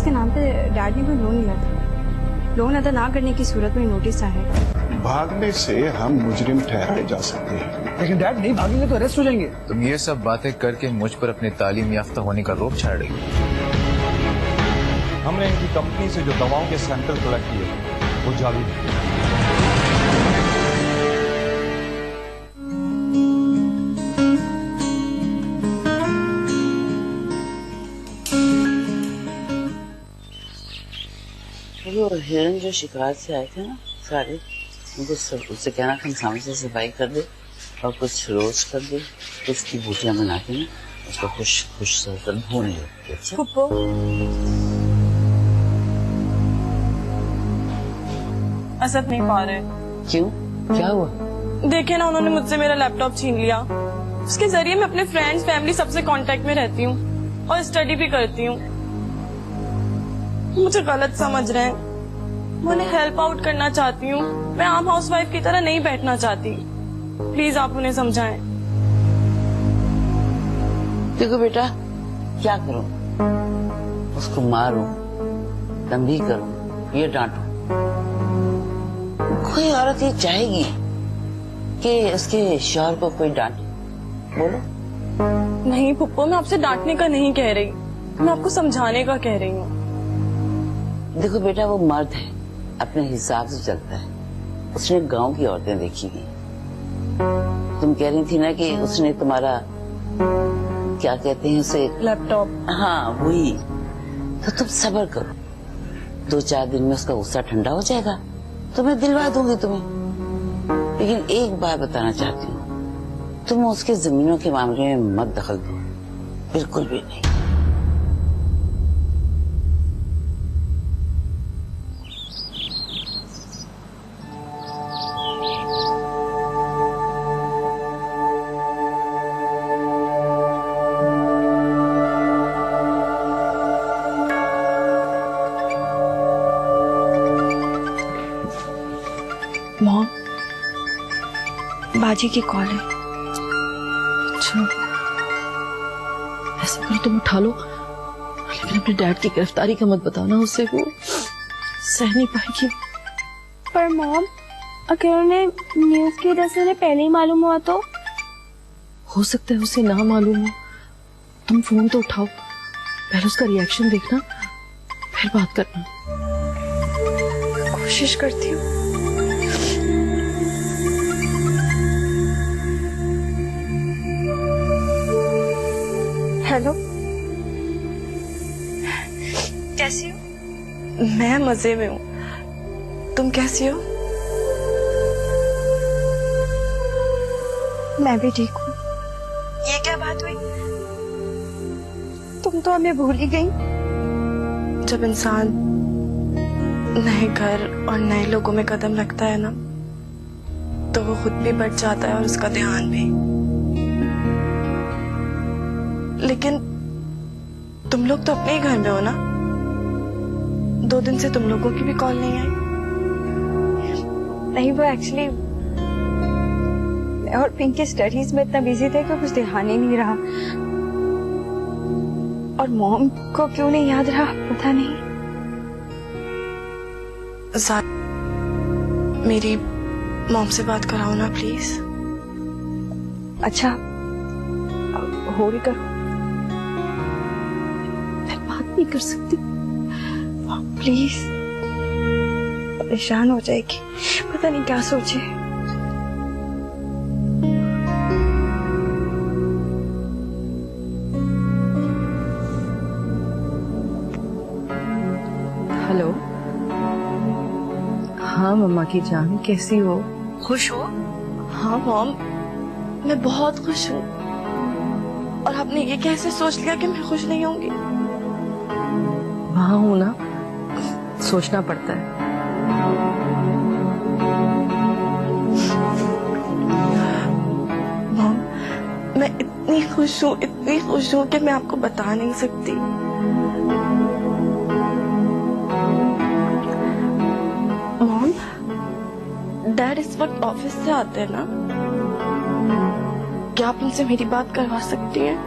उसके नाम पे डैड ने कोई लोन लिया था। लोन अदा ना करने की सूरत में नोटिस आया है। भागने से हम मुजरिम ठहराए जा सकते हैं, लेकिन डैड नहीं भागेंगे तो अरेस्ट हो जाएंगे। तुम ये सब बातें करके मुझ पर अपने तालीम याफ्ता होने का रोब छाड़ रही हो। हमने इनकी कंपनी से जो दवाओं के सैंपल कलेक्ट किए वो जाली नहीं। वो हिरन जो शिकार से आए थे ना सारे, उनको सब उससे कहना कि हम सामने से सफाई कर दे और कुछ रोज कर दे, उसकी बूटियां बना के ना उसको खुश खुश भून ले। फुप्पो असद नहीं पा रहे। क्यों, क्या हुआ? देखे ना, उन्होंने मुझसे मेरा लैपटॉप छीन लिया। उसके जरिए मैं अपने फ्रेंड्स फैमिली सबसे कांटेक्ट में रहती हूँ और स्टडी भी करती हूँ। मुझे गलत समझ रहे हैं। मैं उन्हें हेल्प आउट करना चाहती हूँ, मैं आम हाउसवाइफ की तरह नहीं बैठना चाहती। प्लीज आप उन्हें समझाएं। देखो बेटा, क्या करूं? उसको मारूं, तंबी करूं, ये डांटूं? कोई औरत ये चाहेगी कि उसके शौहर को कोई डांटे? बोलो। नहीं फुप्पो, मैं आपसे डांटने का नहीं कह रही, मैं आपको समझाने का कह रही हूँ। देखो बेटा, वो मर्द है, अपने हिसाब से चलता है। उसने गांव की औरतें देखी हुई। तुम कह रही थी ना कि उसने तुम्हारा क्या कहते हैं उसे, लैपटॉप। हाँ वही। तो तुम सब्र करो, 2-4 दिन में उसका गुस्सा ठंडा हो जाएगा तो मैं दिलवा दूंगी तुम्हें। लेकिन एक बात बताना चाहती हूँ, तुम उसके जमीनों के मामले में मत दखल दो, बिल्कुल भी नहीं। मॉम, बाजी की कॉल है। अच्छा, ऐसा करो तुम उठा लो, लेकिन अपने डैड की गिरफ्तारी का मत बताना उसे, वो सह नहीं पाएगी। पर मॉम, अगर उन्हें न्यूज की वजह से उन्हें पहले ही मालूम हुआ तो? हो सकता है उसे ना मालूम हो। तुम फोन तो उठाओ, पहले उसका रिएक्शन देखना, फिर बात करना। कोशिश करती हूँ। हेलो, कैसी हो? मैं मजे में हूँ, तुम कैसी हो? मैं भी ठीक हूँ। ये क्या बात हुई? तुम तो हमें भूल ही गई। जब इंसान नए घर और नए लोगों में कदम रखता है ना, तो वो खुद भी बढ़ जाता है और उसका ध्यान भी। लेकिन तुम लोग तो अपने ही घर में हो ना? 2 दिन से तुम लोगों की भी कॉल नहीं आई। नहीं, वो एक्चुअली मैं और पिंक के स्टडीज में इतना बिजी थे कि कुछ ध्यान ही नहीं रहा। और मॉम को क्यों नहीं याद रहा पता नहीं। मेरी मॉम से बात कराओ ना प्लीज। अच्छा, हो रही करो। नहीं कर सकती प्लीज, परेशान हो जाएगी, पता नहीं क्या सोचे। हेलो, हाँ मम्मा की जान, कैसी हो? खुश हो? हाँ मॉम, मैं बहुत खुश हूँ। और आपने ये कैसे सोच लिया कि मैं खुश नहीं होंगी? वहां हूं ना, सोचना पड़ता है। मॉम, मैं इतनी खुश हूँ कि मैं आपको बता नहीं सकती। मॉम, डैड इस वक्त ऑफिस से आते हैं ना? क्या आप उनसे मेरी बात करवा सकती हैं?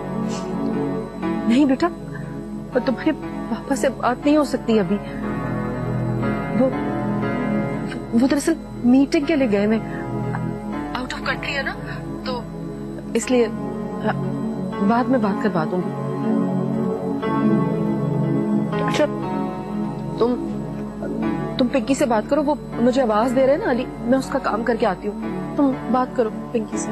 नहीं बेटा, तुम्हारे पापा से बात नहीं हो सकती अभी। वो दरअसल मीटिंग के लिए गए मैं, आउट ऑफ कंट्री है ना, तो इसलिए बाद में बात करवा दूंगी। अच्छा तुम पिंकी से बात करो, वो मुझे आवाज दे रहे हैं ना अली, मैं उसका काम करके आती हूँ। तुम बात करो पिंकी से।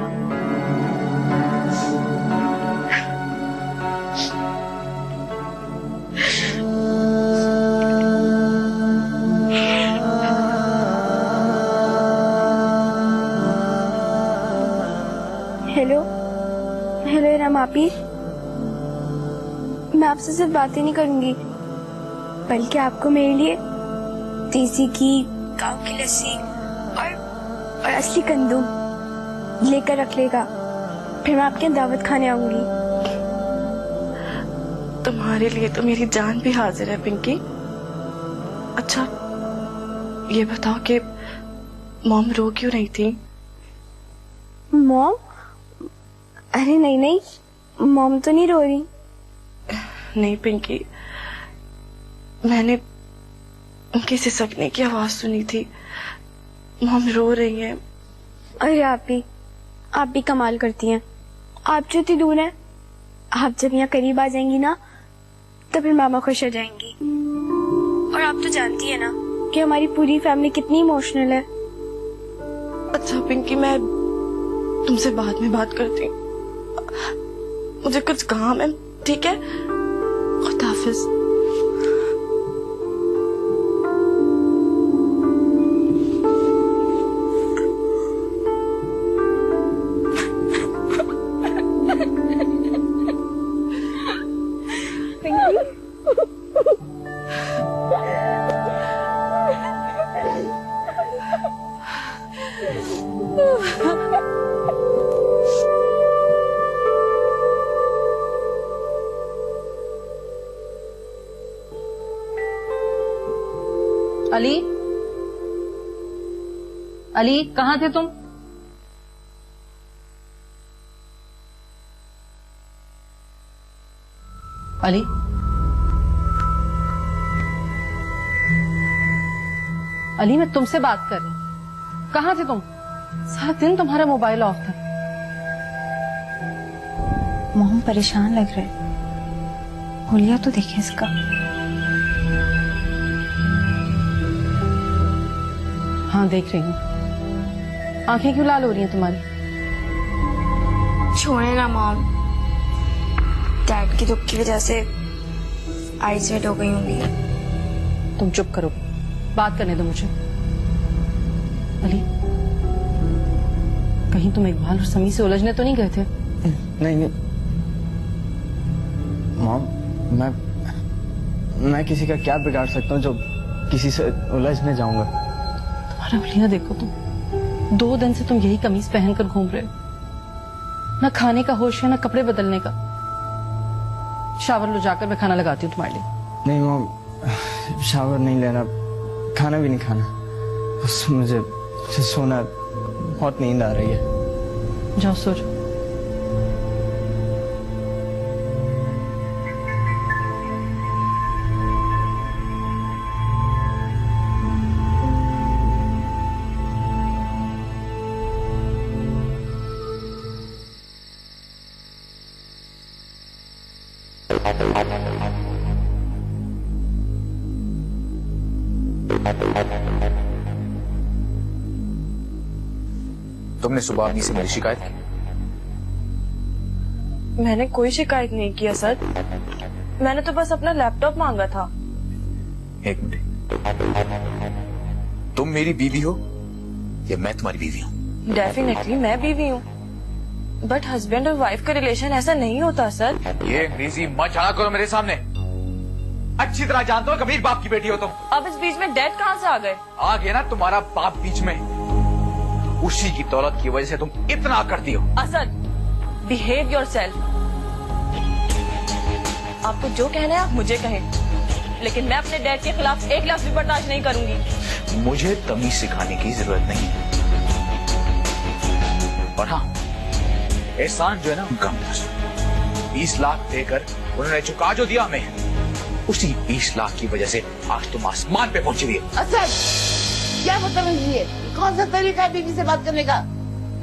हेलो हेलो इरम आपी, मैं आपसे सिर्फ बातें नहीं करूंगी, बल्कि आपको मेरे लिए देसी घी, गांव की लस्सी और असली गंदम लेकर रख लेगा। फिर मैं आपके दावत खाने आऊंगी। तुम्हारे लिए तो मेरी जान भी हाजिर है पिंकी। अच्छा ये बताओ कि मॉम रो क्यों रही थी? मॉम? अरे नहीं नहीं, मॉम तो नहीं रो रही। नहीं पिंकी, मैंने उनकी सिसकने की आवाज सुनी थी, मॉम रो रही हैं। अरे आप भी कमाल करती हैं। आप जो इतनी दूर हैं, आप जब यहाँ करीब आ जाएंगी ना, तो फिर मामा खुश हो जाएंगी। और आप तो जानती है ना कि हमारी पूरी फैमिली कितनी इमोशनल है। अच्छा पिंकी, मैं तुमसे बाद में बात करती हूँ, मुझे कुछ काम है, ठीक है? खुदा हाफिज। अली, अली कहाँ थे तुम? अली, अली मैं तुमसे बात कर रही हूँ, कहाँ थे तुम? सारा दिन तुम्हारा मोबाइल ऑफ था। मॉम परेशान लग रहे, हुलिया तो देखे इसका। हाँ देख रही हूँ, आंखें क्यों लाल हो रही हैं तुम्हारी? छोड़े ना मॉम, डैड की दुख की वजह से आईज रेड हो गई होंगी। तुम चुप करो, बात करने दो मुझे। अली, कहीं तुम इकबाल और समी से उलझने तो नहीं गए थे? नहीं मॉम, मैं किसी का क्या बिगाड़ सकता हूँ जो किसी से उलझने जाऊंगा? तुम्हारा हुलिया देखो, तुम 2 दिन से तुम यही कमीज पहनकर घूम रहे हो, ना खाने का होश है ना कपड़े बदलने का। शावर लो जाकर, मैं खाना लगाती हूँ तुम्हारे लिए। नहीं मॉम, शावर नहीं लेना, खाना भी नहीं खाना, बस मुझे सोना, बहुत नींद आ रही है। जाओ सो जाओ। तुमने सुबह अम्मी से मेरी शिकायत की? मैंने कोई शिकायत नहीं किया सर, मैंने तो बस अपना लैपटॉप मांगा था। एक मिनट, तुम मेरी बीवी हो या मैं तुम्हारी बीवी हूँ? डेफिनेटली मैं बीवी हूँ, बट हस्बैंड और वाइफ का रिलेशन ऐसा नहीं होता सर। ये अंग्रेजी मत चढ़ा करो मेरे सामने, अच्छी तरह जानता हूँ कबीर बाप की बेटी हो तुम। अब इस बीच में डैड कहाँ से आ गए? आ गया ना तुम्हारा बाप बीच में, उसी की दौलत की वजह से तुम इतना करती हो। Asad, behave yourself. आपको जो कहना है आप मुझे कहें, लेकिन मैं अपने डैड के खिलाफ एक लफ्ज भी बर्दाश्त नहीं करूंगी। मुझे तमीज सिखाने की जरूरत नहीं है। और हाँ, एहसान जो है ना उनका 20 लाख देकर उन्होंने चुका जो दिया हमें, उसी 20 लाख की वजह से आज तुम आसमान पे पहुंची हुई है। असद, क्या बदतमीजी है? कौन सा तरीका है बीवी से बात करने का?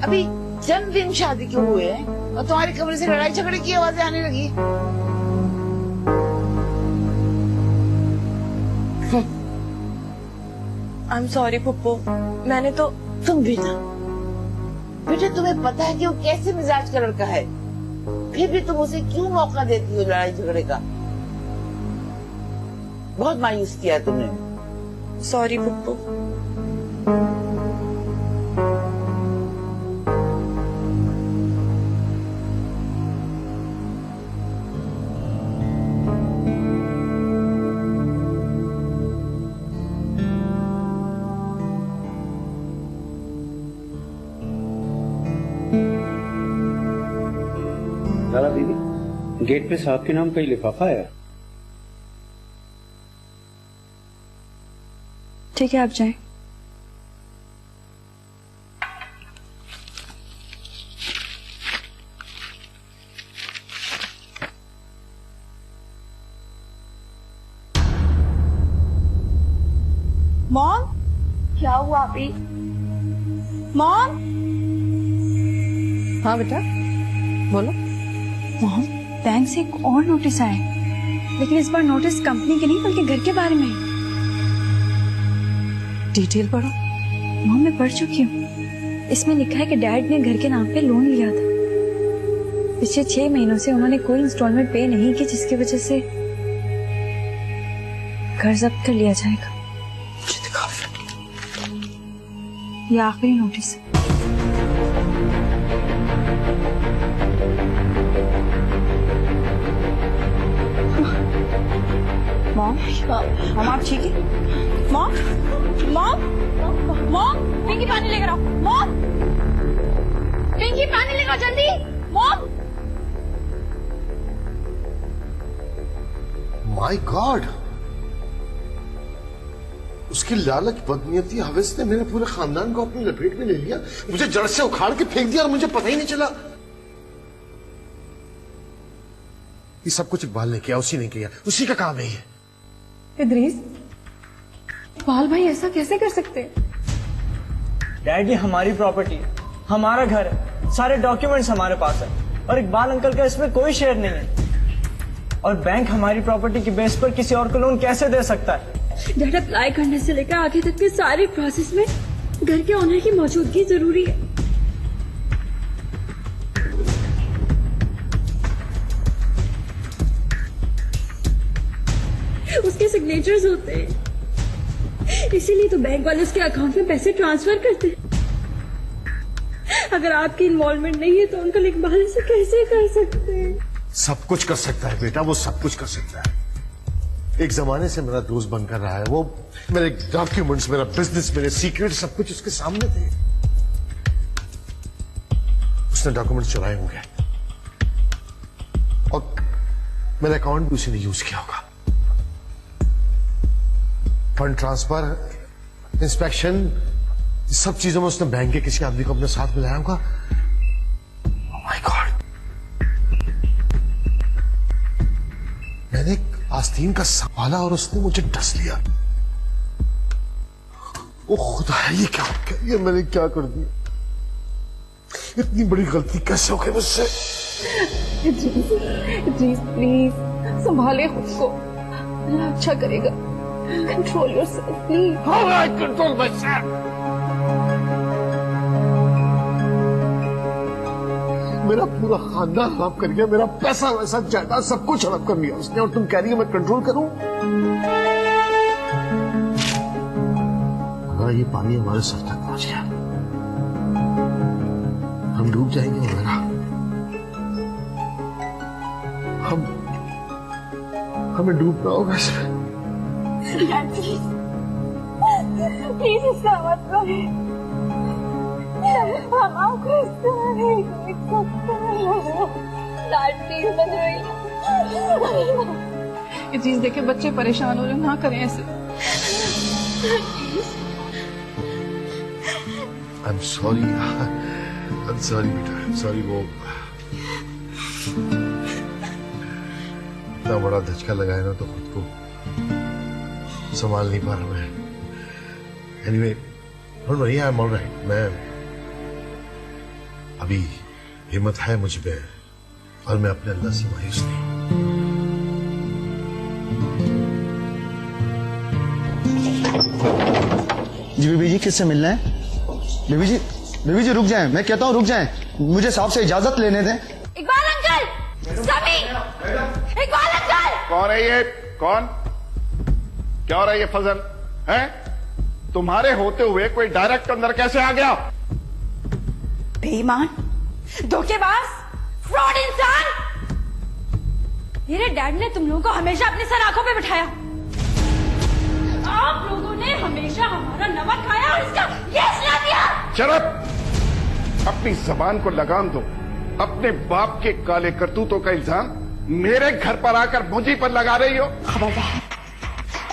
अभी जन्मदिन शादी के हुए हैं और तुम्हारे कमरे से लड़ाई झगड़े की आवाजें आने लगी। आई एम सॉरी पप्पू, मैंने तो। तुम बेटा, तुम्हें पता है कि वो कैसे मिजाज का लड़का है, फिर भी तुम उसे क्यों मौका देती हो लड़ाई झगड़े का? बहुत मायूस किया है तुमने। सॉरी पप्पू। लाला दीदी, गेट पे साहब के नाम का ही लिफाफा आया। ठीक है, आप जाएं। मॉम, क्या हुआ अभी? मॉम, हाँ बेटा बोलो। मॉम, बैंक से एक और नोटिस आया है, लेकिन इस बार नोटिस कंपनी के नहीं बल्कि घर के बारे में है। डिटेल पढ़ो। मॉम, मैं पढ़ चुकी हूँ। इसमें लिखा है कि डैड ने घर के नाम पे लोन लिया था। पिछले 6 महीनों से उन्होंने कोई इंस्टॉलमेंट पे नहीं की, जिसकी वजह से घर जब्त कर लिया जाएगा। मुझे दिखा। ये आखिरी नोटिस है। मॉम, आप ठीक है? मॉम, मॉम, मॉम, पिंकी पानी लेकर आओ। मॉम, पिंकी पानी लेकर आओ जल्दी। मॉम, माय गॉड, उसकी लालच, बदनीयती, हवस ने मेरे पूरे खानदान को अपनी लपेट में ले लिया, मुझे जड़ से उखाड़ के फेंक दिया और मुझे पता ही नहीं चला। ये सब कुछ इकबाल ने किया, उसी ने किया, उसी का काम है ये। इदरीस, इकबाल भाई ऐसा कैसे कर सकते? डैडी, हमारी प्रॉपर्टी है, हमारा घर है, सारे डॉक्यूमेंट्स हमारे पास है और इकबाल अंकल का इसमें कोई शेयर नहीं है। और बैंक हमारी प्रॉपर्टी की बेस पर किसी और को लोन कैसे दे सकता है? डैड, अप्लाई करने से लेकर आगे तक के सारे प्रोसेस में घर के ओनर की मौजूदगी जरूरी है। उसके सिग्नेचर्स होते हैं, इसीलिए तो बैंक वाले उसके अकाउंट में पैसे ट्रांसफर करते हैं। अगर आपकी इन्वॉल्वमेंट नहीं है तो अंकल इकबाल से कैसे कर सकते हैं? सब कुछ कर सकता है बेटा, वो सब कुछ कर सकता है। एक जमाने से मेरा दोस्त बनकर रहा है वो। मेरे डॉक्यूमेंट्स, मेरा बिजनेस, मेरे सीक्रेट, सब कुछ उसके सामने थे। उसने डॉक्यूमेंट्स चुराए होंगे और मेरा अकाउंट भी उसी ने यूज किया होगा। फंड ट्रांसफर, इंस्पेक्शन, सब चीजों में उसने बैंक के किसी आदमी को अपने साथ मिलाया होगा। Oh my God! मैंने आस्तीन का संभाला और उसने मुझे डस लिया। ओ खुदा, ये क्या हो गया? ये मैंने क्या कर दिया? इतनी बड़ी गलती कैसे हो गई मुझसे? इदरीस, प्लीज संभाले खुद को, अल्लाह अच्छा करेगा। Control yourself please. How will I control myself? मेरा पूरा खानदान हड़प कर गया, मेरा पैसा वैसा जायदाद सब कुछ हड़प कर लिया उसने, और तुम कह रही हो मैं कंट्रोल करूं? अगर ये पानी हमारे सर तक पहुंच गया, हम डूब जाएंगे वगैरह। हमें डूबना होगा इसमें। प्लीज इसका मत करें, हम आपको इस तरह नहीं देख सकते। डैड प्लीज बच रही। इदरीस, देखे बच्चे परेशान हो रहे, ना करें ऐसे। I'm sorry. I'm sorry बेटा, I'm sorry वो इतना बड़ा धचका लगाया ना तो खुद को संभाल नहीं पा रहा मैं। Anyway, don't worry, I am alright. मैं अभी हिम्मत है मुझ में और मैं अपने अल्लाह से मायूस नहीं। जी बीबी जी, किससे मिलना है? बीबी जी रुक जाएं, मैं कहता हूँ रुक जाएं, मुझे साहब से इजाजत लेने दें। इकबाल अंकल, समी, इकबाल अंकल। कौन है ये? कौन? क्या हो रहा है ये फजल? है तुम्हारे होते हुए कोई डायरेक्ट अंदर कैसे आ गया? बेईमान, धोखेबाज, फ्रॉड इंसान। मेरे डैड ने तुम लोगों को हमेशा अपने सर आंखों पे बिठाया। आप लोगों ने हमेशा हमारा नमक खाया और इसका ये सिला दिया। शरत, अपनी जबान को लगाम दो। अपने बाप के काले करतूतों का इल्जाम मेरे घर पर आकर मुझी पर लगा रही हो। खबरदार,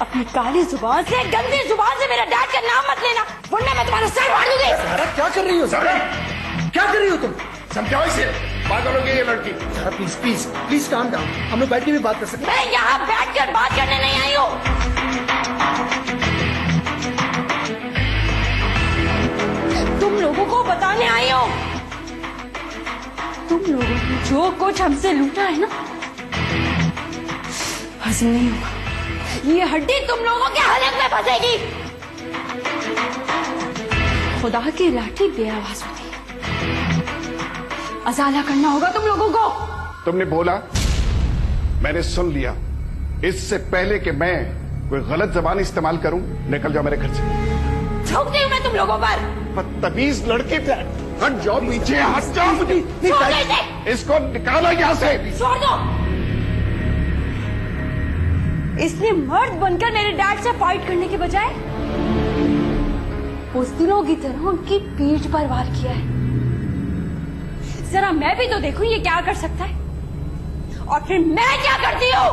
अपनी काली जुबान से, गंदी जुबान से मेरा डैड का नाम मत लेना, वरना मैं तुम्हारा सर फाड़ दूंगी। सारा क्या कर रही हो? सारा क्या कर रही हो तुम? समझाओ इसे, पागल हो गई ये लड़की। Please please please calm down, हम लोग बैठ के भी बात कर सकते हैं। मैं यहाँ बैठकर बात करने नहीं आई हूँ। तुम लोगों को बताने आई हूँ। तुम लोगों ने जो कुछ हमसे लूटा है ना, हजम नहीं होगा। ये हड्डी तुम लोगों के हलक में फंसेगी। खुदा की लाठी बेआवाज होती है। अजाला करना होगा तुम लोगों को। तुमने बोला, मैंने सुन लिया। इससे पहले कि मैं कोई गलत जबान इस्तेमाल करूं, निकल जाओ मेरे घर से। ठोकती हूँ मैं तुम लोगों पर। बदतमीज लड़की, हट जाओ पीछे, हट जाओ। छोड़ दो इसे। इसको निकालो यहाँ से। छोड़ दो। इसने मर्द बनकर मेरे डैड से फाइट करने के बजाय बुज़दिलों की तरह उनकी पीठ पर वार किया है। जरा मैं भी तो देखूं ये क्या कर सकता है, और फिर मैं क्या करती हूँ।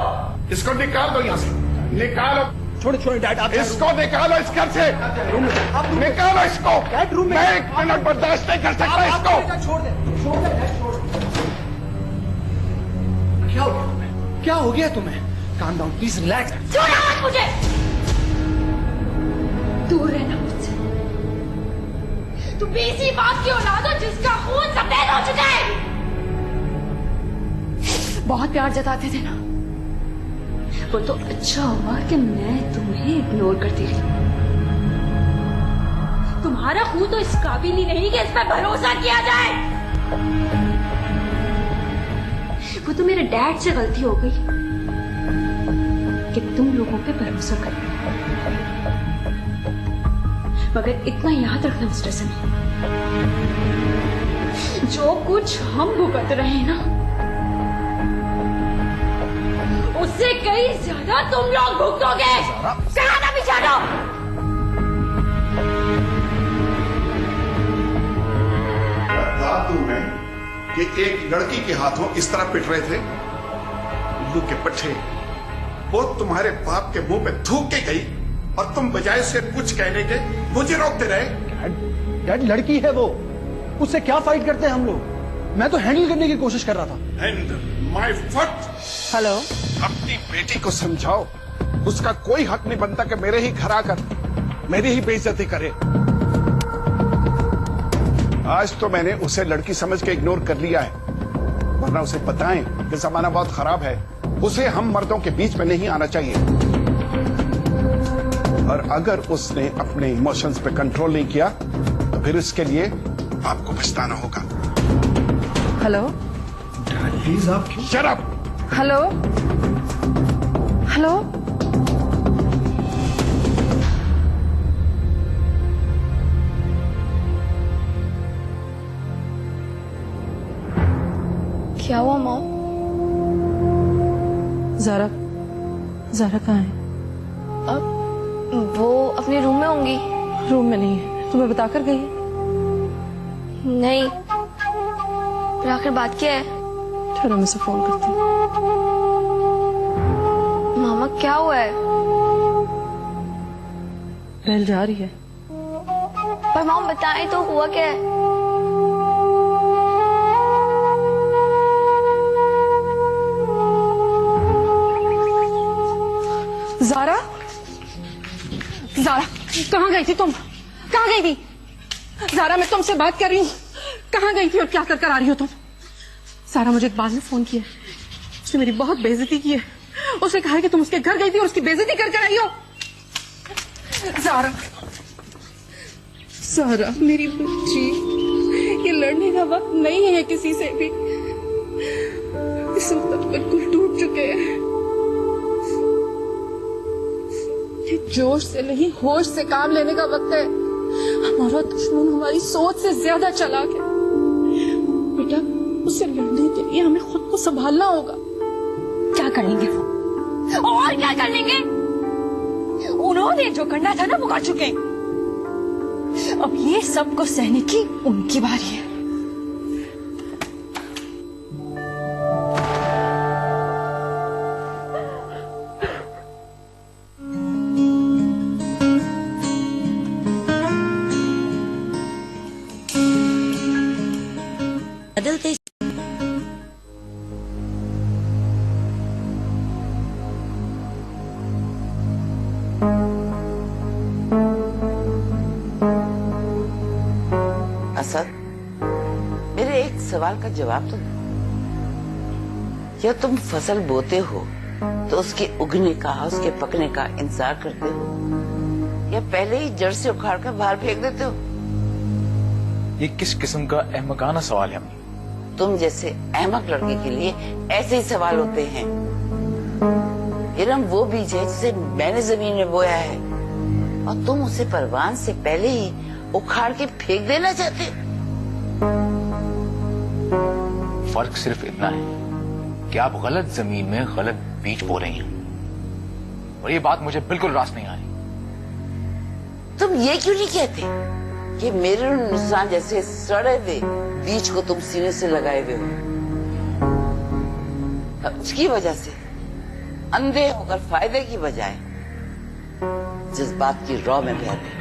इसको निकाल दो यहाँ से, निकालो। छोड़े छोड़े डैड, आप इसको निकालो इस घर से, निकालो इसको। मैं एक मिनट बर्दाश्त नहीं कर सकता इसको। छोड़ दे, छोड़ दे डैड, छोड़ दे। क्या हो गया तुम्हें? क्या हो गया तुम्हें? Calm down please, relax. छूना मत मुझे, दूर रहना मुझसे। तुम इसी बात की औलाद हो जिसका खून सफेद हो चुका है। बहुत प्यार जताते थे ना, वो तो अच्छा हुआ कि मैं तुम्हें इग्नोर करती रही। तुम्हारा खून तो इस काबिल ही नहीं कि इस पर भरोसा किया जाए। वो तो मेरे डैड से गलती हो गई कि तुम लोगों पे भरोसा कर। मगर इतना याद रखना मिस्टर सनी, जो कुछ हम भुगत रहे हैं ना, उससे कई ज्यादा तुम लोग भुगतोगे। कहाना भी जानो। दादू में कि एक लड़की के हाथों इस तरह पिट रहे थे, उल्लू के पट्टे। वो तुम्हारे बाप के मुंह पे थूक के गई और तुम बजाय उसे कुछ कहने के मुझे रोकते रहे। डैड लड़की है वो, उससे क्या फाइट करते हैं हम लोग? मैं तो हैंडल करने की कोशिश कर रहा था। Handle my foot. हेलो, अपनी बेटी को समझाओ, उसका कोई हक नहीं बनता कि मेरे ही घर आकर मेरी ही बेइज्जती करे। आज तो मैंने उसे लड़की समझ के इग्नोर कर लिया है, वरना उसे बताएं कि जमाना बहुत खराब है, उसे हम मर्दों के बीच में नहीं आना चाहिए। और अगर उसने अपने इमोशंस पे कंट्रोल नहीं किया तो फिर इसके लिए आपको पछताना होगा। हेलो प्लीज आप क्यों? Shut up. हेलो हेलो, क्या हुआ माँ? ज़ारा, ज़ारा कहाँ है? अब वो अपने रूम में होंगी। रूम में नहीं है, तुम्हें बताकर गई है? नहीं, पर आखिर बात क्या है? चलो मैं उसे फोन करती हूँ। मामा क्या हुआ है? बहल जा रही है। पर मामा बताएं तो हुआ क्या है? ज़ारा, ज़ारा, कहाँ गई थी तुम? कहाँ गई थी? ज़ारा, मैं तुमसे बात कर रही हूँ। कहाँ गई थी और क्या कर आ रही हो तुम? ज़ारा, मुझे इकबाल ने फोन किया, उसने मेरी बहुत बेइज्जती की है। उसने कहा है कि तुम उसके घर गई थी और उसकी बेइज्जती कर आई हो। ज़ारा, ज़ारा मेरी बच्ची, ये लड़ने का वक्त नहीं है किसी से भी। इस वक्त बिल्कुल टूट चुके हैं। ये जोश से नहीं होश से काम लेने का वक्त है। हमारा दुश्मन हमारी सोच से ज्यादा चालाक है। बेटा, उससे लड़ने के लिए हमें खुद को संभालना होगा। क्या कर लेंगे वो? और क्या कर लेंगे? उन्होंने जो करना था ना वो कर चुके। अब ये सब को सहने की उनकी बारी है। बदलते असद, मेरे एक सवाल का जवाब तो दो। क्या तुम फसल बोते हो तो उसके उगने का, उसके पकने का इंतजार करते हो, या पहले ही जड़ से उखाड़ कर बाहर फेंक देते हो? ये किस किस्म का अहमकाना सवाल है अम्मी? तुम जैसे अहमक लड़के के लिए ऐसे ही सवाल होते हैं। इरम वो बीज है जिसे मैंने जमीन में बोया है, और तुम उसे परवान से पहले ही उखाड़ के फेंक देना चाहते हो। फर्क सिर्फ इतना है कि आप गलत जमीन में गलत बीज बो रही हैं, और ये बात मुझे बिल्कुल रास नहीं आ रही। तुम ये क्यों नहीं कहते कि मेरे नुकसान जैसे सड़े हुए बीज को तुम सीने से लगाए हुए हो, उसकी वजह से अंधे होकर फायदे की बजाय जज्बात की रौ में बह रहे।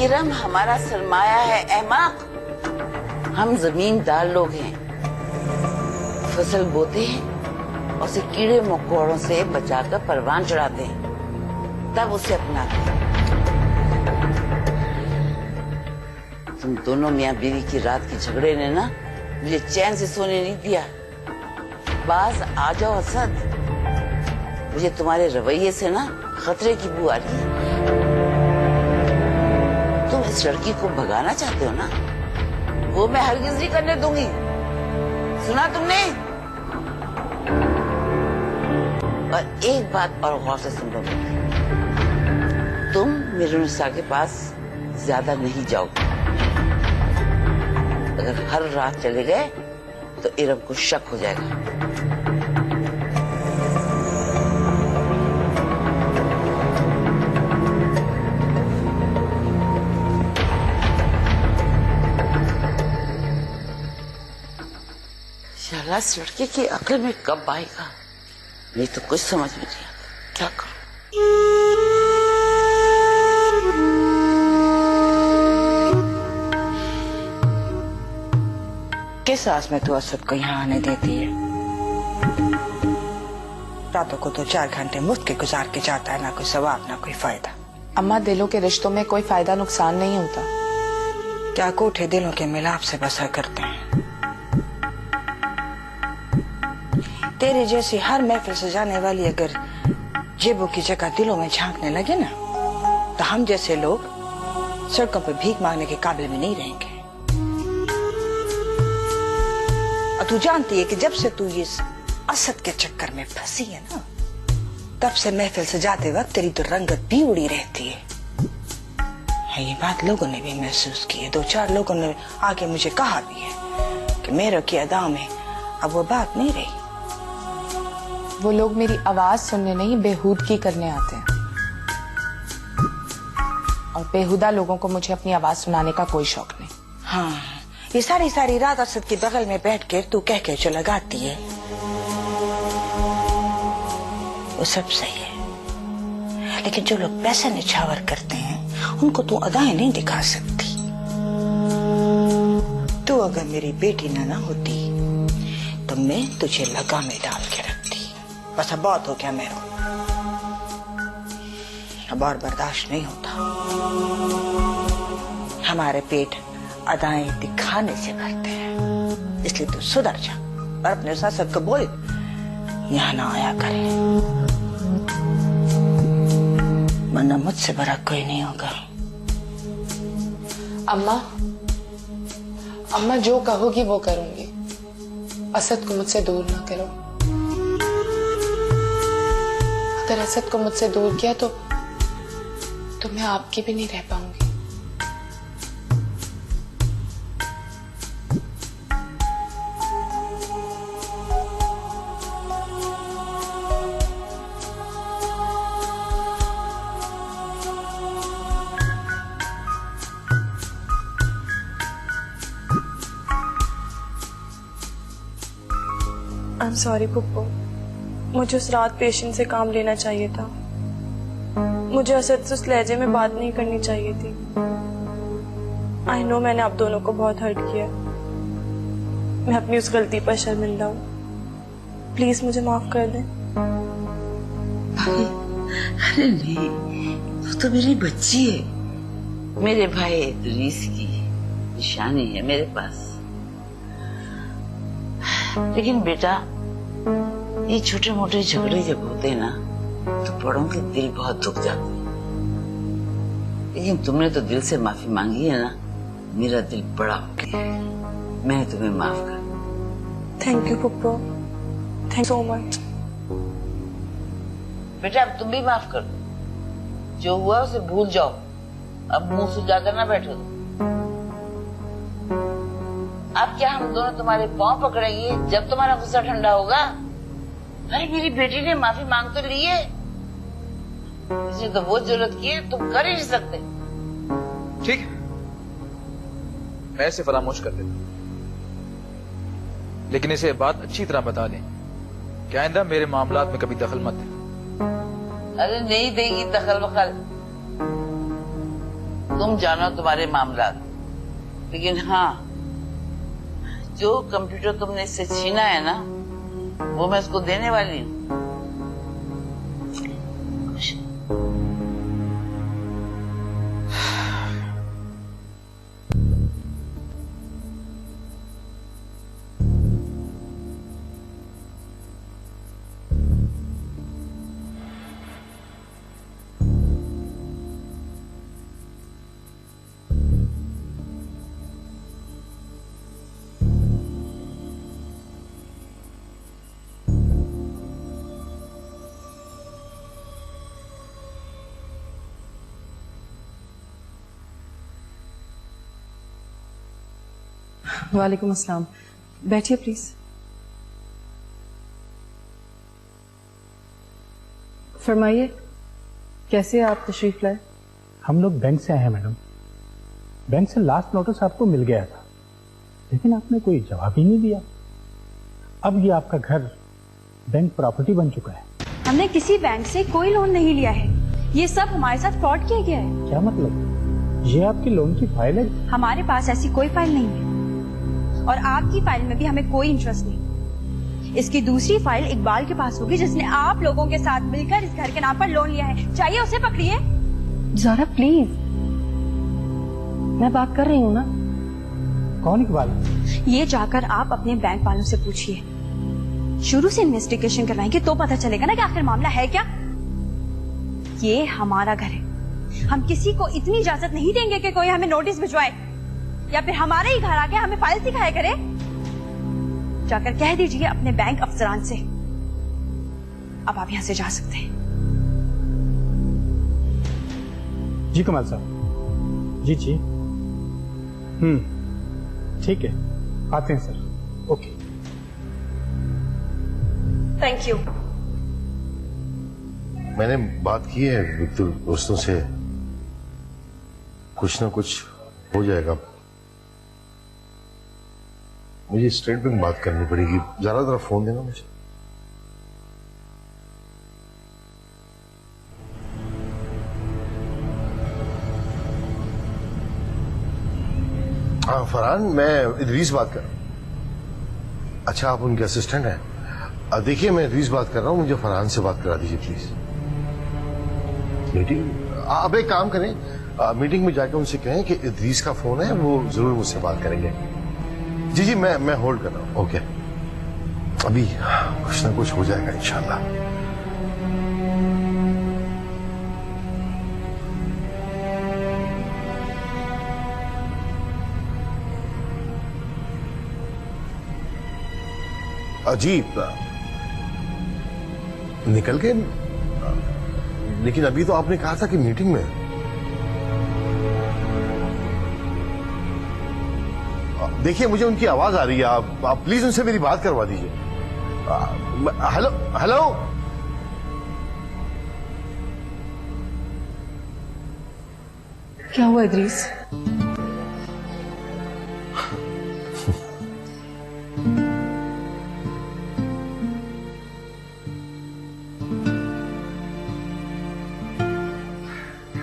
इरम हमारा सरमाया है अहमक। हम जमींदार लोग हैं, फसल बोते हैं और उसे कीड़े मकोड़ों से बचाकर परवान चढ़ाते हैं, तब उसे अपनाते हैं। तुम दोनों मियां बीवी की रात के झगड़े ने ना मुझे चैन से सोने नहीं दिया। बाज आ जाओ असद, मुझे तुम्हारे रवैये से ना खतरे की बू आ रही है। तुम इस लड़की को भगाना चाहते हो ना, वो मैं हरगिज नहीं करने दूंगी। सुना तुमने? और एक बात और गौर से सुन लो, तुम मिरुनिसा के पास ज्यादा नहीं जाओगे। अगर हर रात चले गए तो इरम को शक हो जाएगा। शाला इस लड़के की अक्ल में कब आएगा, नहीं तो कुछ समझ में नहीं आता। क्या करूं? किस आस में तू असद को यहाँ आने देती है? रातों को तो 4 घंटे मुफ्त के गुजार के जाता है, ना कोई सवाब ना कोई फायदा। अम्मा, दिलों के रिश्तों में कोई फायदा नुकसान नहीं होता। क्या कोठे दिलों के मिलाप से बसा करते हैं। तेरी जैसी हर महफिल सजाने वाली अगर जेबों की जगह दिलों में झांकने लगे ना, तो हम जैसे लोग सड़कों पर भीख मांगने के काबिल में नहीं रहेंगे। और तू जानती है कि जब से तू इस असद के चक्कर में फंसी है ना, तब से महफिल सजाते वक्त तेरी तो रंगत भी उड़ी रहती है। ये बात लोगों ने भी महसूस की है। 2-4 लोगों ने आके मुझे कहा भी है कि मेरे की अदा में अब वो बात नहीं रही। वो लोग मेरी आवाज सुनने नहीं, बेहूदगी करने आते हैं, और बेहुदा लोगों को मुझे अपनी आवाज सुनाने का कोई शौक नहीं। हाँ, ये सारी रात असद के बगल में बैठ कर तू कह के जो लगाती है वो सब सही है, लेकिन जो लोग पैसा निछावर करते हैं उनको तू अदाएं नहीं दिखा सकती। तू अगर मेरी बेटी ना होती तो मैं तुझे लगा में डाल के रखती। बस अब बहुत हो गया मेरो, अब और बर्दाश्त नहीं होता। हमारे पेट अदाएं दिखाने से भरते हैं, इसलिए तू सुधर जा और अपने सासत को बोल यहाँ ना आया करे, वरना मुझसे बड़ा कोई नहीं होगा। अम्मा जो कहोगी वो करूंगी। असद को मुझसे दूर ना करो। अगर असद को मुझसे दूर किया तो मैं आपकी भी नहीं रह पाऊंगी। आई एम सॉरी पुप्पो, मुझे उस रात पेशेंट से काम लेना चाहिए था। मुझे असद से उस लहजे में बात नहीं करनी चाहिए थी। आई नो मैंने आप दोनों को बहुत हर्ट किया। मैं अपनी उस गलती पर शर्मिंदा हूँ। प्लीज मुझे माफ कर दें। अरे नहीं, वो तो मेरी बच्ची है, मेरे भाई इदरीस की निशानी है मेरे पास। लेकिन बेटा, ये छोटे मोटे झगड़े जब होते हैं ना तो बड़ों के दिल बहुत दुख जाते हैं। लेकिन तुमने तो दिल से माफी मांगी है ना, मेरा दिल बड़ा हो गया है। मैंने तुम्हें माफ कर। Thank you पुप्पो, thank so much. बेटा अब तुम भी माफ कर दो, जो हुआ उसे भूल जाओ। अब मुंह सुजाकर ना बैठो। अब क्या हम दोनों तुम्हारे पांव पकड़ेंगे जब तुम्हारा गुस्सा ठंडा होगा? अरे मेरी बेटी ने माफी मांग तो ली है, इसने तो वो जरूरत की है, तुम कर ही नहीं सकते। ठीक है, मैं इसे फरामोश कर देता, लेकिन इसे बात अच्छी तरह बता दें कि आइंदा मेरे मामलात में कभी दखल मत दे। अरे नहीं देगी दखल वखल, तुम जानो तुम्हारे मामलात। लेकिन हाँ, जो कंप्यूटर तुमने इससे छीना है ना, वो मैं उसको देने वाली हूँ। वालेकुम अस्सलाम, बैठिए प्लीज। फरमाइए, कैसे आप तशरीफ लाए? हम लोग बैंक से आए हैं मैडम। बैंक से लास्ट नोटिस आपको मिल गया था, लेकिन आपने कोई जवाब ही नहीं दिया। अब ये आपका घर बैंक प्रॉपर्टी बन चुका है। हमने किसी बैंक से कोई लोन नहीं लिया है, ये सब हमारे साथ फ्रॉड किया गया है। क्या मतलब? ये आपकी लोन की फाइल है? हमारे पास ऐसी कोई फाइल नहीं है, और आपकी फाइल में भी हमें कोई इंटरेस्ट नहीं। इसकी दूसरी फाइल इकबाल के पास होगी, जिसने आप लोगों के साथ मिलकर इस घर के नाम पर लोन लिया है। चाहिए उसे पकड़िए। ज़ारा प्लीज, मैं बात कर रही हूँ ना। कौन इकबाल? ये जाकर आप अपने बैंक वालों से पूछिए, शुरू से इन्वेस्टिगेशन करवाएंगे तो पता चलेगा ना कि आखिर मामला है क्या। ये हमारा घर है, हम किसी को इतनी इजाजत नहीं देंगे कि कोई हमें नोटिस भिजवाए या फिर हमारे ही घर आके हमें फाइल दिखाया करे। जाकर कह दीजिए अपने बैंक अफसरान से। अब आप यहां से जा सकते हैं। जी कमाल साहब, जी जी, ठीक है, आते हैं सर। Okay, thank you. मैंने बात की है विक्टर दोस्तों से, कुछ ना कुछ हो जाएगा। मुझे स्टेट बैंक बात करनी पड़ेगी। जरा फोन देना मुझे। हाँ फरहान, मैं इदरीस बात कर रहा हूं। अच्छा, आप उनके असिस्टेंट हैं? देखिए मैं इदरीस बात कर रहा हूँ, मुझे फरहान से बात करा दीजिए प्लीज। मीटिंग? अब एक काम करें, मीटिंग में जाकर उनसे कहें कि इदरीस का फोन है, वो जरूर मुझसे बात करेंगे। जी जी मैं होल्ड कर रहा हूँ। ओके, अभी कुछ ना कुछ हो जाएगा इंशाल्लाह। अजीब निकल के, लेकिन अभी तो आपने कहा था कि मीटिंग में। देखिए मुझे उनकी आवाज आ रही है, आप प्लीज उनसे मेरी बात करवा दीजिए। हेलो हेलो, क्या हुआ इदरीस?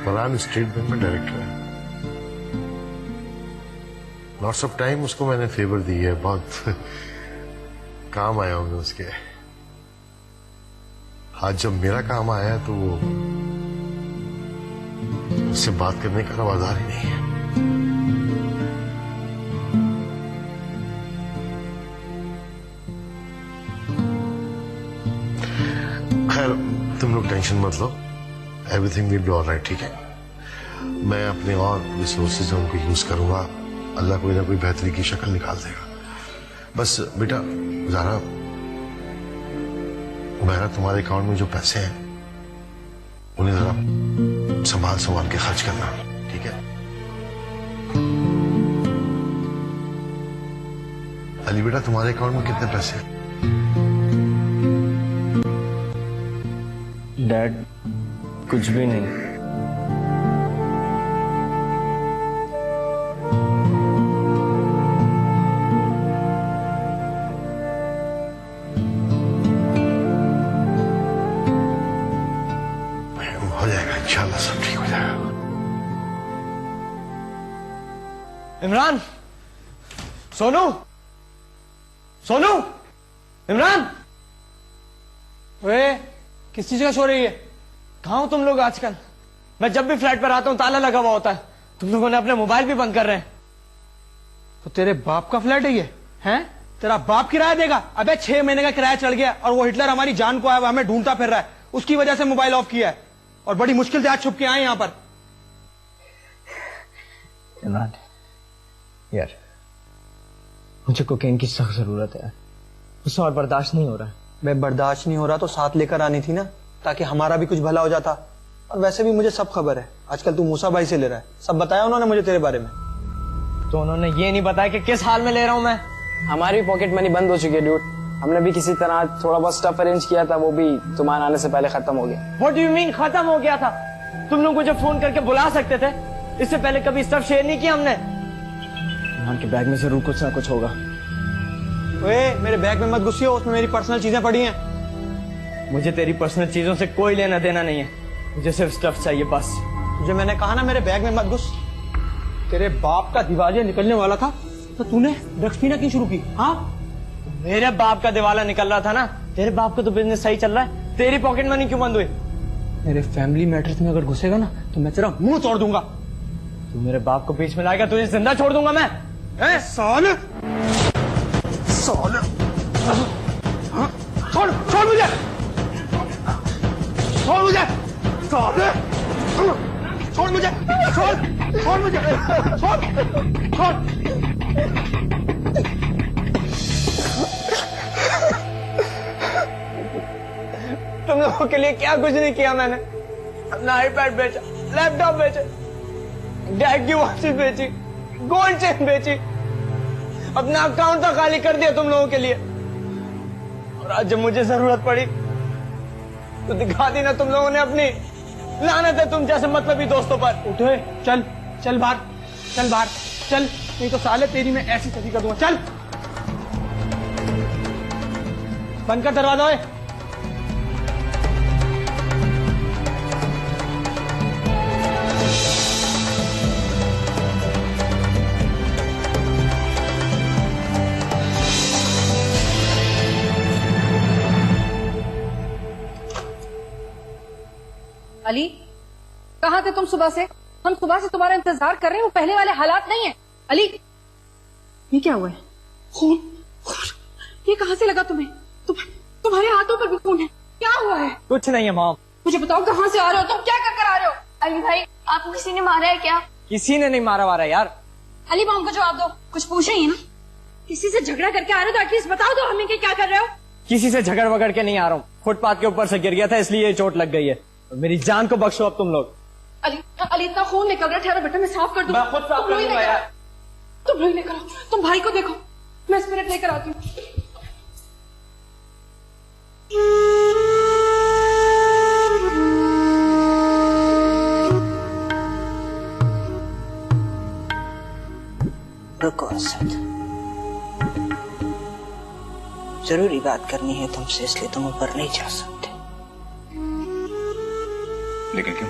फरहान स्टेट बैंक में डायरेक्टर है। लॉट्स ऑफ टाइम उसको मैंने फेवर दी है, बहुत काम आया होंगे उसके। आज जब मेरा काम आया है तो वो उससे बात करने का रवादार ही नहीं है। खैर तुम लोग टेंशन मत लो, एवरीथिंग विल बी ऑलराइट, ठीक है। मैं अपने और रिसोर्सेज उनको यूज करूंगा, अल्लाह कोई ना कोई बेहतरी की शक्ल निकाल देगा। बस बेटा ज़ारा, मेरा तुम्हारे अकाउंट में जो पैसे हैं उन्हें जरा संभाल संभाल के खर्च करना, ठीक है। अली बेटा तुम्हारे अकाउंट में कितने पैसे हैं? डैड कुछ भी नहीं। हो जाएगा इंशाल्लाह, सब ठीक हो जाएगा। इमरान, सोनू, सोनू, इमरान, वे किस चीज का शोर है ये? कहाँ हो तुम लोग आजकल? मैं जब भी फ्लैट पर आता हूँ ताला लगा हुआ होता है, तुम लोगों ने अपने मोबाइल भी बंद कर रहे हैं। तो तेरे बाप का फ्लैट है ये? हैं? तेरा बाप किराया देगा? अबे 6 महीने का किराया चढ़ गया और वो हिटलर हमारी जान को आया, वो हमें ढूंढता फिर रहा है, उसकी वजह से मोबाइल ऑफ किया है और बड़ी मुश्किल से आज छुप के आए यहाँ पर। इमरान यार, मुझे कोकेन की सख्त जरूरत है, उससे और बर्दाश्त नहीं हो रहा है। मैं बर्दाश्त नहीं हो रहा तो साथ लेकर आनी थी ना, ताकि हमारा भी कुछ भला हो जाता। और वैसे भी मुझे सब खबर है, आजकल तू मूसा भाई से ले रहा है, सब बताया उन्होंने मुझे तेरे बारे में। तो उन्होंने ये नहीं बताया कि किस हाल में ले रहा हूं मैं। हमारी पॉकेट मनी बंद हो चुकी है ड्यूड, हमने भी किसी तरह थोड़ा बहुत स्टफ अरेंज किया था, वो भी तुम्हारे आने से पहले खत्म हो गया। What do you mean खत्म हो गया था? तुम लोग मुझे फोन करके बुला सकते थे, इससे पहले कभी स्टफ शेयर नहीं किया हमने। इमरान के बैग में जरूर कुछ ना कुछ होगा। ओए मेरे बैग में मत घुसियो, उसमें मेरी पर्सनल चीजें पड़ी हैं। मुझे तेरी पर्सनल चीजों से कोई लेना देना नहीं है, मुझे सिर्फ स्टफ चाहिए बस। तुझे मैंने कहा ना मेरे बैग में मत घुस। तेरे बाप का दिवालिया निकलने वाला था तो तूने ड्रग्स पीना क्यों शुरू की? हाँ, मेरे बाप का दिवाला निकल रहा था ना, तेरे बाप का तो बिजनेस सही चल रहा है, तेरी पॉकेट मनी क्यों बंद हुई? मेरे फैमिली मैटर्स में अगर घुसेगा ना तो मैं तेरा मुंह तोड़ दूंगा। तू मेरे बाप को बीच में लाएगा, तुझे जिंदा छोड़ दूंगा मैं। साले साले, छोड़ छोड़ मुझे, छोड़ मुझे, साले छोड़ मुझे, छोड़ छोड़ मुझे, छोड़ छोड़। तुम लोगों के लिए क्या कुछ नहीं किया मैंने। अपना आईपैड बेचा, लैपटॉप बेचे, डैड की वॉचेस बेची, गोल्ड चेन बेची, अपना अकाउंट तो खाली कर दिया तुम लोगों के लिए। और आज जब मुझे जरूरत पड़ी तो दिखा दी ना तुम लोगों ने अपनी लानत है तुम जैसे मतलबी दोस्तों पर। उठे, चल चल बाहर, चल बाहर चल, नहीं तो साले तेरी मैं ऐसी सदी कर दूंगा। चल बंद कर दरवाजा। ओए अली, कहाँ थे तुम सुबह से? हम सुबह से तुम्हारा इंतजार कर रहे हैं, वो पहले वाले हालात नहीं है। अली, ये क्या हुआ है? खून, खून, ये कहाँ से लगा तुम्हें? तुम्हारे हाथों पर भी खून है, क्या हुआ है? कुछ नहीं है मॉम। मुझे बताओ कहाँ से आ रहे हो तुम, क्या कर आ रहे हो? अली भाई, आपको किसी ने मारा है क्या? किसी ने नहीं मारा यार। अली, मॉम को जवाब दो, कुछ पूछ रही है ना? किसी से झगड़ा करके आ रहे हो तो एटलीस्ट बताओ दो हमें कि क्या कर रहे हो? किसी से झगड़ वगड़ के नहीं आ रहा हूँ, फुटपाथ के ऊपर से गिर गया था इसलिए चोट लग गई है। मेरी जान को बख्शो अब तुम लोग। अली, इतना खून निकल रहा है, ठहरो बेटा मैं साफ कर दूं। मैं खुद साफ कर दूंगा यार। तुम लोग लेकर आओ, तुम भाई को देखो, मैं स्पिरिट लेकर आती हूँ। रुको असद, जरूरी बात करनी है तुमसे, इसलिए तुम ऊपर नहीं जा सकते। लेकिन क्यों?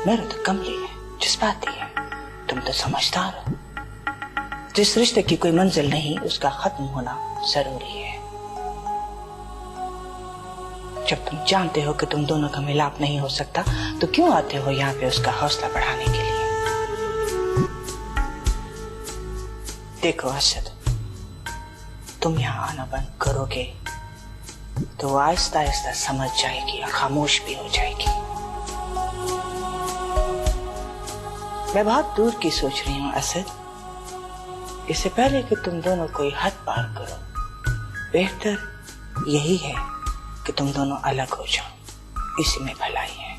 मेरा तो कमली है, जज्बाती है, तुम तो समझदार हो। जिस रिश्ते की कोई मंजिल नहीं, उसका खत्म होना जरूरी है। जब तुम जानते हो कि तुम दोनों का मिलाप नहीं हो सकता, तो क्यों आते हो यहाँ पे उसका हौसला बढ़ाने के लिए? देखो असद, तुम यहाँ आना बंद करोगे तो आहिस्ता आहिस्ता समझ जाएगी और खामोश भी हो जाएगी। मैं बहुत दूर की सोच रही हूँ असद। इससे पहले कि तुम दोनों कोई हद पार करो, बेहतर यही है कि तुम दोनों अलग हो जाओ, इसी में भलाई है।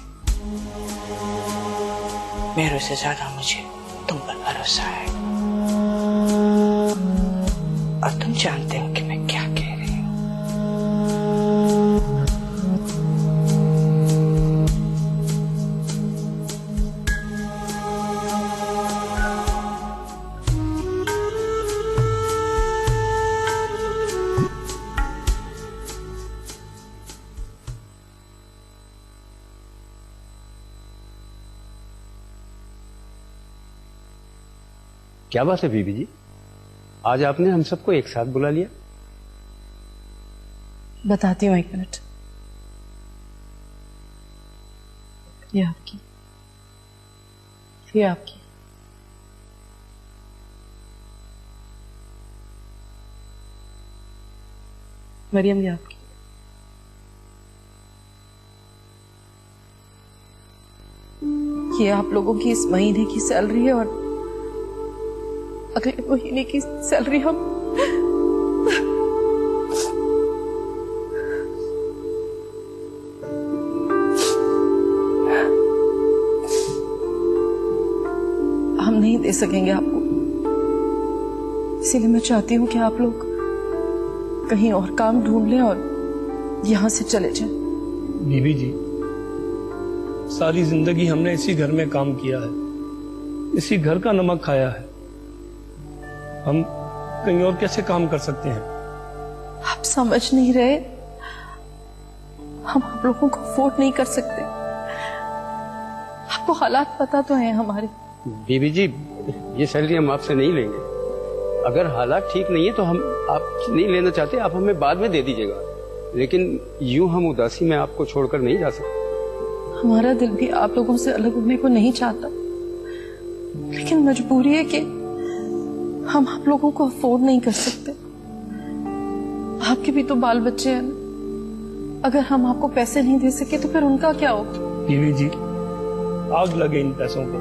मेरे से ज्यादा मुझे तुम पर भरोसा है और तुम जानते हो कि मैं क्या कह रही हूँ। क्या बात है बीबी जी, आज आपने हम सबको एक साथ बुला लिया? बताती हूँ, एक मिनट। ये आपकी, ये आपकी। मरियम, ये आपकी। ये आप लोगों की इस महीने की सैलरी है और अगले महीने की सैलरी हम नहीं दे सकेंगे आपको। इसीलिए मैं चाहती हूँ कि आप लोग कहीं और काम ढूंढ लें और यहाँ से चले जाएं। बीबी जी, सारी जिंदगी हमने इसी घर में काम किया है, इसी घर का नमक खाया है, हम कहीं और कैसे काम कर सकते हैं? आप समझ नहीं रहे, हम आप लोगों को अफोर्ड नहीं कर सकते। आपको हालात पता तो है हमारे। बीबी जी, ये सैलरी हम आपसे नहीं लेंगे। अगर हालात ठीक नहीं है तो हम आप नहीं लेना चाहते, आप हमें बाद में दे दीजिएगा, लेकिन यूं हम उदासी में आपको छोड़कर नहीं जा सकते। हमारा दिल भी आप लोगों से अलग होने को नहीं चाहता, लेकिन मजबूरी है कि हम आप लोगों को अफोर्ड नहीं कर सकते। आपके भी तो बाल बच्चे हैं ना, अगर हम आपको पैसे नहीं दे सके तो फिर उनका क्या होगा? बीवी जी, आग लगे इन पैसों को,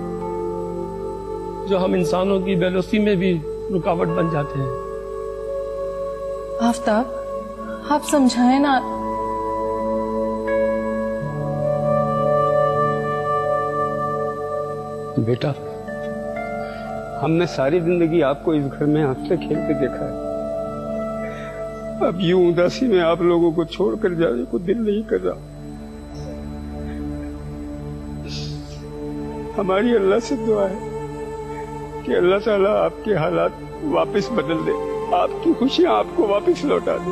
जो हम इंसानों की बेलुसी में भी रुकावट बन जाते हैं। आफ्ताब, आप समझाएं ना। बेटा, हमने सारी जिंदगी आपको इस घर में हंसते खेलते देखा है। अब यूं उदासी में आप लोगों को छोड़कर जाने को दिल नहीं कर रहा। हमारी अल्लाह से दुआ है कि अल्लाह ताला आपके हालात वापस बदल दे, आपकी खुशियां आपको वापस लौटा दे।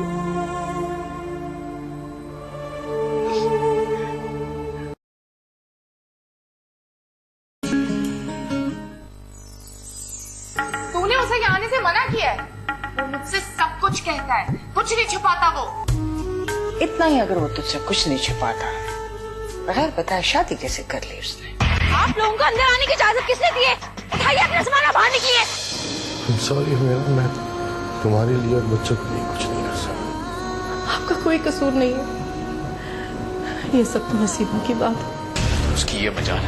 तूने उसे यहाँ आने से मना किया है। वो मुझसे सब कुछ कहता है, कुछ नहीं छुपाता वो। इतना ही अगर वो तुझसे कुछ नहीं छुपाता, बगैर बताए शादी कैसे कर ली उसने? आप लोगों को अंदर आने की इजाजत किसने दी है? उठाइए अपना सामान और बाहर निकलिए। सॉरी मेरा, मैं तुम्हारे लिए और बच्चों के लिए कुछ नहीं कर सकता। आपका कोई कसूर नहीं है, ये सब तो नसीबों की बात है। उसकी ये मजाल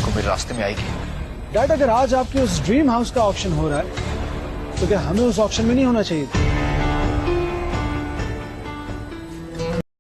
को मेरे रास्ते में आएगी। डैड, अगर आज आपके उस ड्रीम हाउस का ऑक्शन हो रहा है तो क्या हमें उस ऑक्शन में नहीं होना चाहिए था?